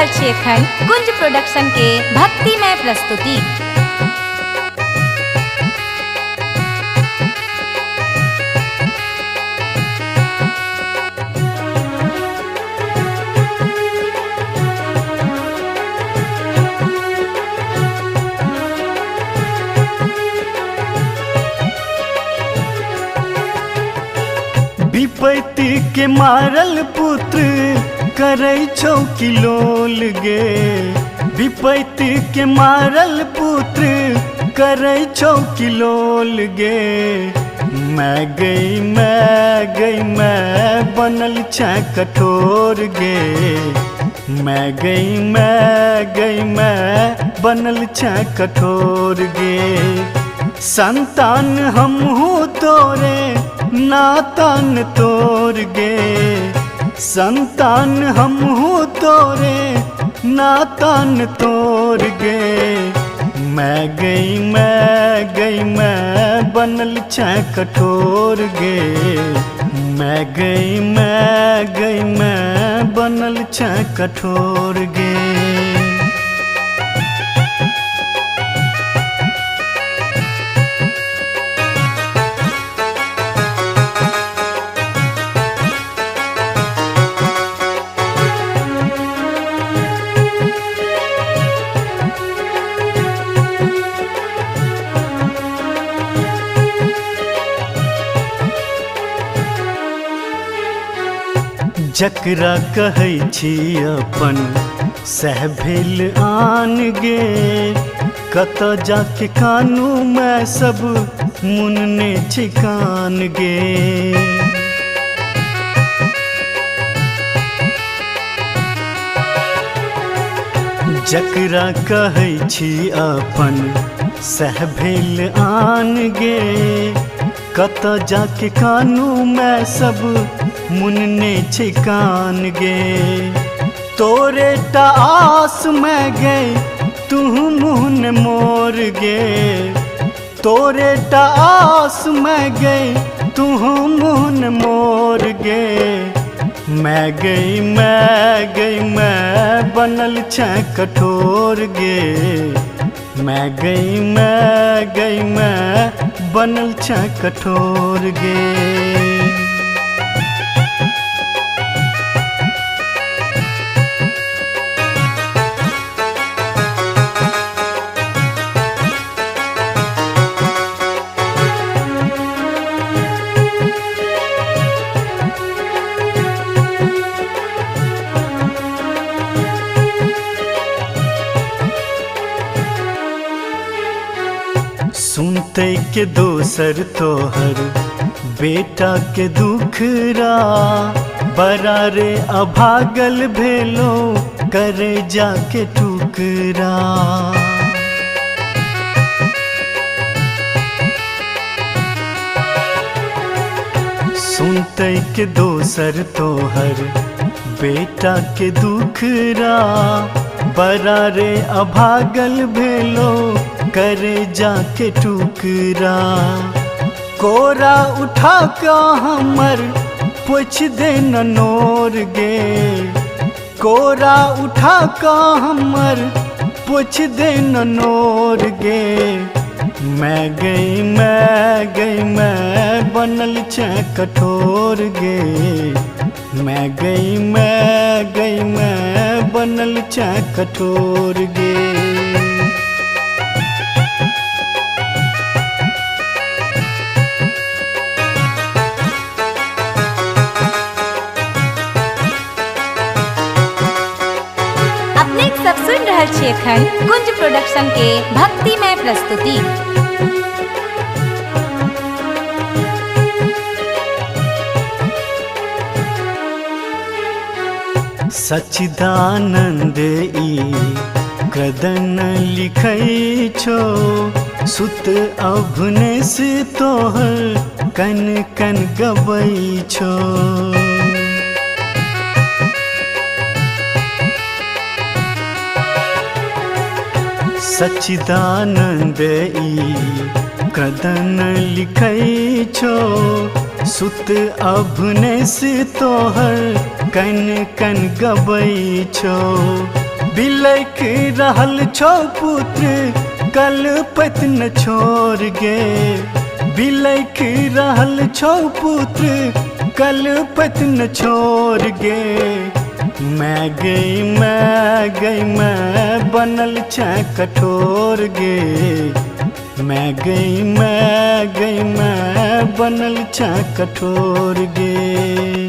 रहल छी एखन कुंज प्रोडक्शन के भक्तिमय प्रस्तुति। विपत्ति के मारल पुत्र करै छौ किलोल गे। विपत्ति के मारल पुत्र करै छौ किलोल गे। मैं गई मैं बनल छै कठोर गे। मैं गई मैं बनल छै कठोर गे। संतान हमहू तोरे नातान तोर गे। संतान हमहू तोरे नातान तोर गे। मैं गई मैं बनल छै कठोर गे। मैं गई मैं बनल छै कठोर गे। जकरा कहै छी अपन सह भेल आन गे। कत जाके कानू मैं सब मुनने छिकान गे। जकरा कहै छी अपन सह भेल आन गे। कत जाके कानू मैं सब मुनने छिकान गे। तोरे टा आस में गई तू मुहन मोर गे। तोरे टा आस में गई तू मुहन मोर गे। मैं गई मैं बनल छै कठोर गे। मैं गई मैं बनल छै कठोर गे। सुनते के दोसर तोहर बेटा के दुखरा। बड़ा रे अभागल भेलो करे जाके टुकरा। सुनते के दोसर तोहर बेटा के दुखरा। बड़ा रे अभागल भेलो करे जाके टुकरा। कोरा उठा का हमर पोछ दे नोर गे। कोरा उठा का हमर पोछ दे नोर गे। मैं गई मैं बनल छै कठोर गे। मैं गई मैं बनल छै कठोर गे। सब सुन रहल छी एखन कुंज प्रोडक्शन के भक्तिमय प्रस्तुति। सच्चिदानंद ई कदन लिखै छो। सुत अभुनेस तोहर कन कन गबै छो। सच्चिदानंद ई कदन लिखै छो। सुत अभुनेस तोहर कन कन गबै छो। बिलैक रहल छौ पुत्र कलपत न छोड़ गे। बिलैक रहल छौ पुत्र कलपत न छोड़ गे। मैं गई मैं बनल छ कठोर गे। मैं गई मैं बनल छ कठोर गे।